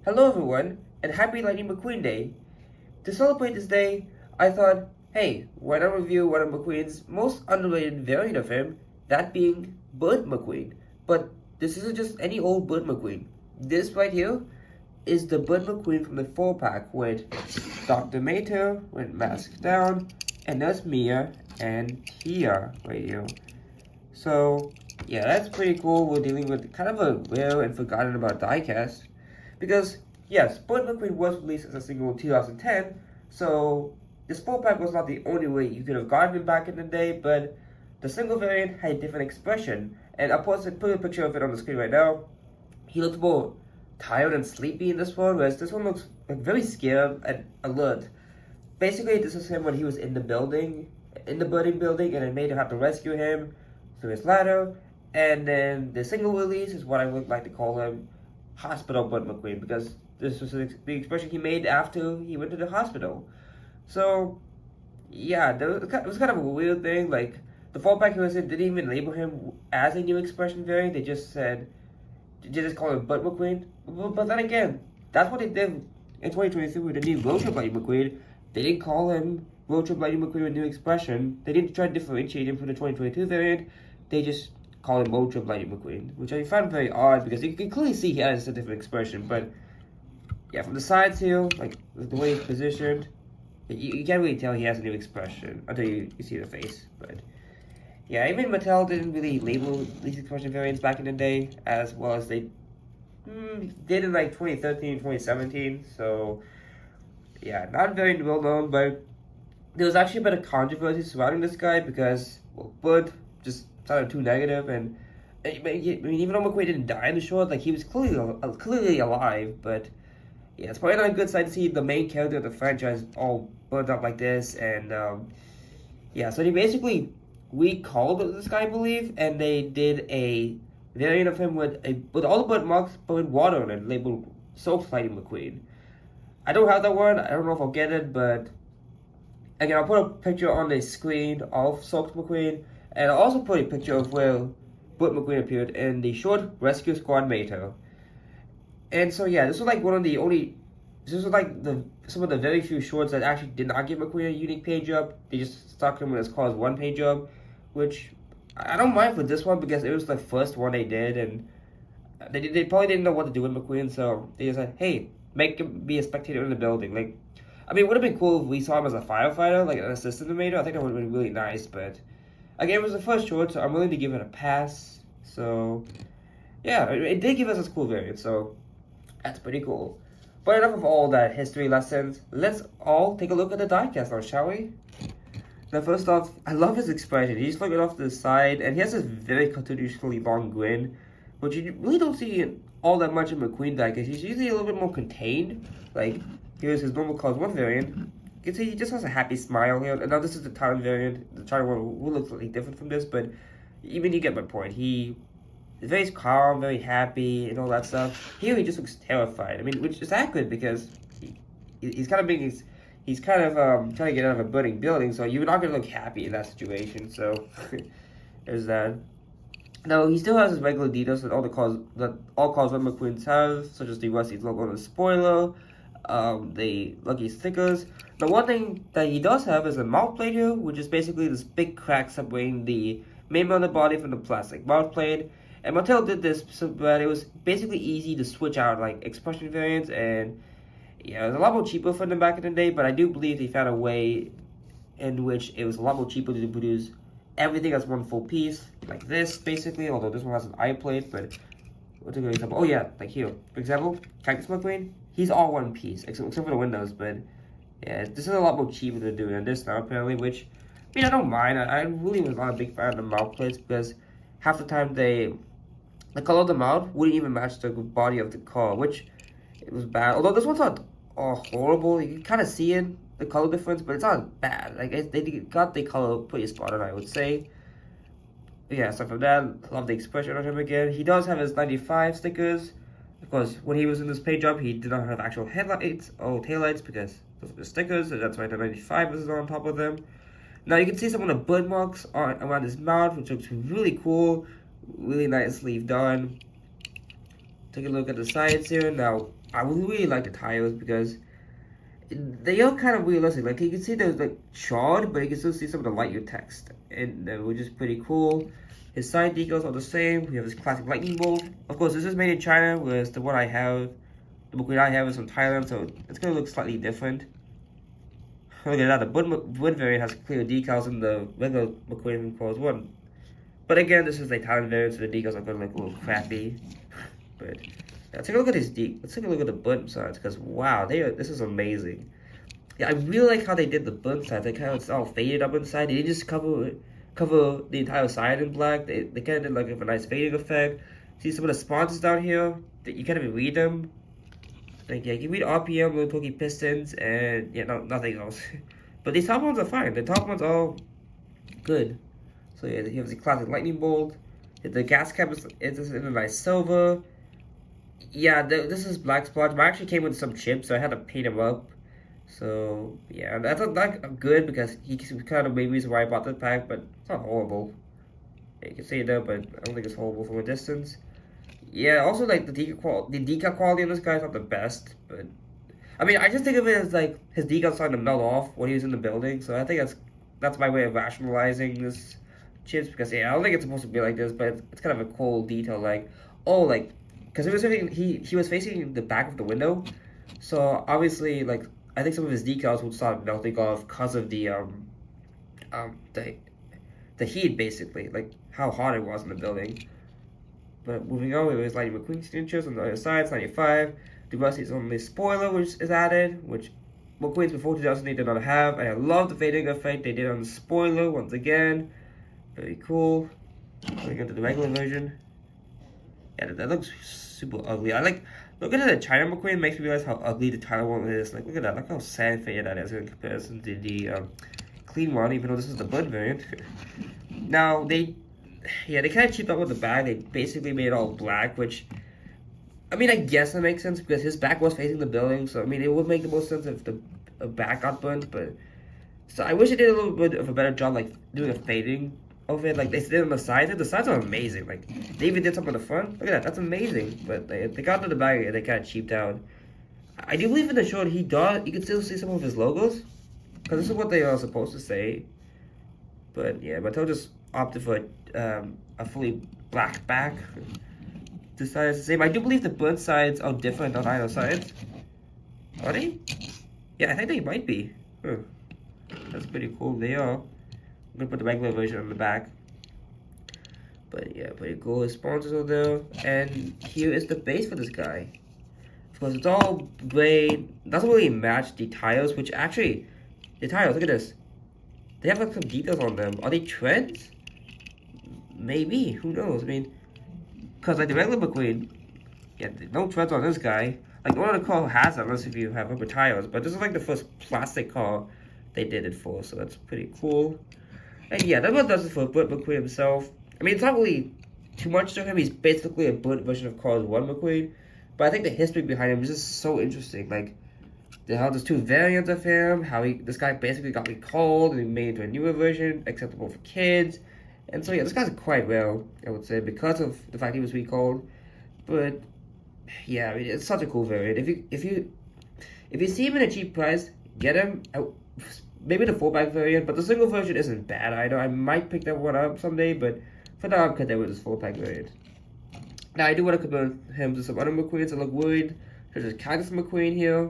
Hello everyone, and happy Lightning McQueen Day. To celebrate this day, I thought, hey, why not review one of McQueen's most underrated variant of him, that being Bird McQueen. But this isn't just any old Bird McQueen. This right here is the Bird McQueen from the 4-pack with Dr. Mater, with Mask Down, and there's Mia and Tia right here. So, yeah, that's pretty cool. We're dealing with kind of a rare and forgotten about diecast. Because, yes, Bird McQueen was released as a single in 2010, so this 4-pack was not the only way you could have gotten him back in the day, but the single variant had a different expression. And I'll put a picture of it on the screen right now. He looked more tired and sleepy in this one, whereas this one looks like very scared and alert. Basically, this is him when he was in the building, in the burning building, and it made him have to rescue him through his ladder. And then the single release is what I would like to call him, Hospital Bud McQueen, because this was the expression he made after he went to the hospital. So, yeah, it was kind of a weird thing. Like, the 4-pack he was in didn't even label him as a new expression variant. They just call him Bud McQueen. But then again, that's what they did in 2023 with the new Road Trip Lightning McQueen. They didn't call him Road Trip Lightning McQueen with new expression. They didn't try to differentiate him from the 2022 variant. They just call him Road Trip Lightning McQueen, which I found very odd because you can clearly see he has a different expression. But yeah, from the sides here, like the way he's positioned, you can't really tell he has a new expression until you see the face. But yeah, even Mattel didn't really label these expression variants back in the day as well as they did in like 2013, 2017. So yeah, not very well known, but there was actually a bit of controversy surrounding this guy because, well, Bud just sounded too negative, and I mean, even though McQueen didn't die in the short, like he was clearly alive, but yeah, it's probably not a good sight to see the main character of the franchise all burned up like this, and yeah, so they basically recalled this guy, I believe, and they did a variant of him with all the Bud marks, but with water on it, labeled Soap Fighting McQueen. I don't have that one. I don't know if I'll get it, but again, I'll put a picture on the screen of Soaked McQueen, and I'll also put a picture of where Bud McQueen appeared in the short Rescue Squad Meta. And so yeah, this was like some of the very few shorts that actually did not give McQueen a unique page up. They just stuck him with his cause one page up, which I don't mind for this one because it was the first one they did, and they probably didn't know what to do with McQueen, so they just said, hey, make him be a spectator in the building. Like, I mean, it would have been cool if we saw him as a firefighter, like an assistant invader. I think that would have been really nice, but again, it was the first short, so I'm willing to give it a pass. So, yeah, it did give us a cool variant, so that's pretty cool. But enough of all that history lessons. Let's all take a look at the diecast now, shall we? Now, first off, I love his expression. He's looking off to the side, and he has this very cartoonishly long grin, which you really don't see all that much in McQueen diecast. He's usually a little bit more contained. Like, here's his normal cause 1 variant. You can see he just has a happy smile here. And now this is the Town variant. The Town one will look slightly different from this, but even you get my point. He is very calm, very happy, and all that stuff. Here he just looks terrified. I mean, which is accurate because he's kind of being... He's kind of trying to get out of a burning building, so you're not going to look happy in that situation. So there's that. Now, he still has his regular details that all cars one McQueen's have, such as the Rusty's logo on the spoiler, the lucky stickers. The one thing that he does have is a mouth plate here, which is basically this big crack separating the main part of the body from the plastic mouth plate. And Mattel did this so that it was basically easy to switch out like expression variants, and yeah, it was a lot more cheaper for them back in the day, but I do believe they found a way in which it was a lot more cheaper to produce everything as one full piece, like this, basically, although this one has an eye plate, but what's a good example? Oh yeah, like here. For example, Cactus McQueen, he's all one piece, except for the windows, but yeah, this is a lot more cheaper to do than this now, apparently, which, I mean, I don't mind. I really was not a big fan of the mouth plates, because half the time the color of the mouth wouldn't even match the body of the car, which it was bad. Although this one's not horrible. You can kind of see it, the color difference, but it's not bad. Like, they got the color pretty spot on, I would say. Yeah, aside from that, love the expression on him again. He does have his 95 stickers. Of course, when he was in this page up, he did not have actual headlights or taillights because those are the stickers, so that's why the 95 is on top of them. Now you can see some of the bird marks around his mouth, which looks really cool, really nicely done. Take a look at the sides here. Now, I really like the tires because they are kind of realistic. Like you can see there's like shard, but you can still see some of the lighter text, and which is pretty cool. His side decals are the same. We have this classic lightning bolt. Of course, this is made in China, whereas the one I have, the McQueen I have is from Thailand, so it's gonna look slightly different. Look at that, the Wood variant has clear decals and the regular McQueen Calls 1. But again, this is the Thailand variant, so the decals are gonna look a little crappy. But yeah, take a look at his let's take a look at the button sides, because wow, this is amazing. Yeah, I really like how they did the button sides. They kind of it's all faded up inside. They didn't just cover the entire side in black. They kind of did like a nice fading effect. See some of the sponsors down here that you can't even read them. Like yeah, you can read RPM, little pokey pistons, and yeah, nothing else. But these top ones are fine. The top ones are good. So yeah, you have the classic lightning bolt. The gas cap is in a nice silver. Yeah, this is black splotch. Mine actually came with some chips, so I had to paint them up. So yeah, I thought that good because he kind of made reason why I bought this pack, but it's not horrible. Yeah, you can see it there, but I don't think it's horrible from a distance. Yeah, also like the decal quality on this guy is not the best, but I mean I just think of it as like his decals starting to melt off when he was in the building, so I think that's my way of rationalizing this chips because yeah, I don't think it's supposed to be like this, but it's kind of a cool detail like oh like because he was facing the back of the window, so obviously like I think some of his decals would start melting off because of the heat basically like how hot it was in the building. But moving on, it was Lightning McQueen signatures on the other side, it's 95. The Rusty is only spoiler which is added, which McQueen's before 2008 did not have. And I love the fading effect they did on the spoiler once again. Very cool. Going into the regular version. Yeah, that looks super ugly. I like looking at the China McQueen makes me realize how ugly the China one is. Like look at that, look how sad faded that is in comparison to the clean one, even though this is the Bud variant. Now they kind of cheaped out with the bag. They basically made it all black, which, I mean, I guess that makes sense because his back was facing the building. So, I mean, it would make the most sense if the back got burnt. But, so I wish they did a little bit of a better job, like, doing a fading of it. Like, they did on the sides. The sides are amazing. Like, they even did something on the front. Look at that. That's amazing. But they got to the bag and they kind of cheaped out. I do believe in the short, you can still see some of his logos. Because this is what they are supposed to say. But, yeah, Mattel just opted for a fully black back. The sides the same. I do believe the burnt sides are different on either sides. Are they? Yeah, I think they might be. Huh. That's pretty cool. They are. I'm gonna put the regular version on the back. But yeah, pretty cool. His sponsors are there. And here is the base for this guy. Of course, it's all gray. Doesn't really match the tires, which actually, the tires, look at this. They have like some details on them. Are they treads? Maybe, who knows? I mean, because like the regular McQueen, yeah, no treads on this guy. Like one of the car has that, unless if you have rubber tires. But this is like the first plastic car they did it for, so that's pretty cool. And yeah, that one does it for Burt McQueen himself. I mean, it's not really too much to him. He's basically a Burt version of Cars 1 McQueen. But I think the history behind him is just so interesting. Like, how there's two variants of him, how this guy basically got recalled and made into a newer version, acceptable for kids. And so yeah, this guy's quite well, I would say, because of the fact he was recalled. But yeah, I mean, it's such a cool variant. If you see him in a cheap price, get him. Maybe the 4-pack variant, but the single version isn't bad either. I might pick that one up someday, but for now I'm content with this 4-pack variant. Now I do want to compare him to some other McQueens that look weird. There's a Cactus McQueen here.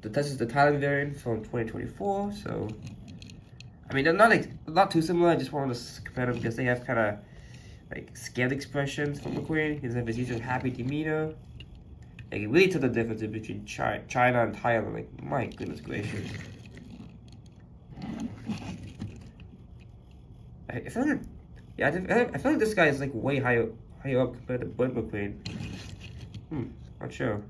This is the Thailand variant from 2024, so I mean, they're not too similar. I just wanted to compare them because they have kind of like scared expressions from McQueen. He doesn't have his usual happy demeanor. Like, it really took the difference between China and Thailand. Like, my goodness gracious. I feel like, yeah, I feel like this guy is like way higher up compared to Bud McQueen. Not sure.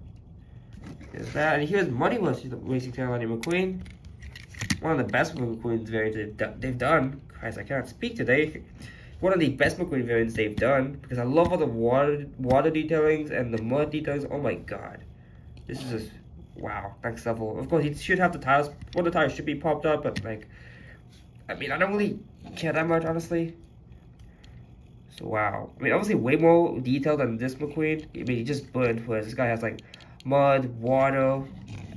There's that, and here's Money was Racing Carolina McQueen. One of the best McQueen variants they've done. Christ, I cannot speak today. One of the best McQueen variants they've done because I love all the water detailings and the mud details. Oh my god, this is just wow, next level. Of course, he should have the tires. One of the tires should be popped up, but like, I mean, I don't really care that much, honestly. So wow, I mean, obviously way more detailed than this McQueen. I mean, he just burned, whereas this guy has like mud, water,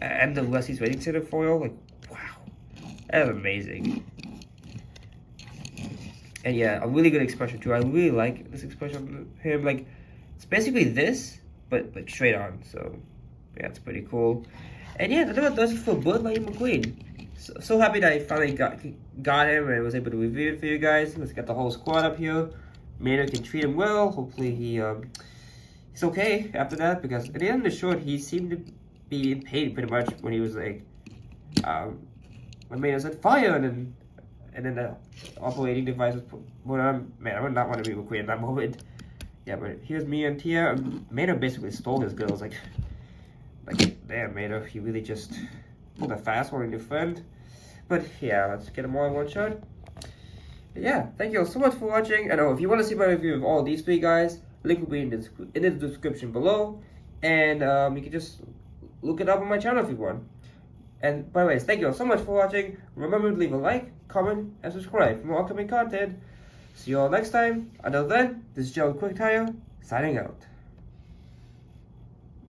and the Leslie's Rating Center foil. Like, wow, that's amazing. And yeah, a really good expression too. I really like this expression of him. Like, it's basically this, but like straight on. So yeah, it's pretty cool. And yeah, that's what does it for Bud Lightning McQueen. So happy that I finally got him and was able to review it for you guys. Let's get the whole squad up here. Maynard can treat him well. Hopefully he's okay after that, because at the end of the short he seemed to be in pain pretty much when he was like when Maynard said fire, and then the operating device was put on. Man, I would not want to be McQueen in that moment. Yeah, but here's me and Tia. Maynard basically stole his girls. Like damn, Maynard, he really just pulled a fast one in your friend. But yeah, let's get them all in one shot. But yeah, thank you all so much for watching. And if you want to see my review of all these three guys, link will be in the description below. And you can just look it up on my channel if you want. And by the way, thank you all so much for watching. Remember to leave a like, comment, and subscribe for more upcoming content. See you all next time. Until then, this is Joe QuickTire, signing out.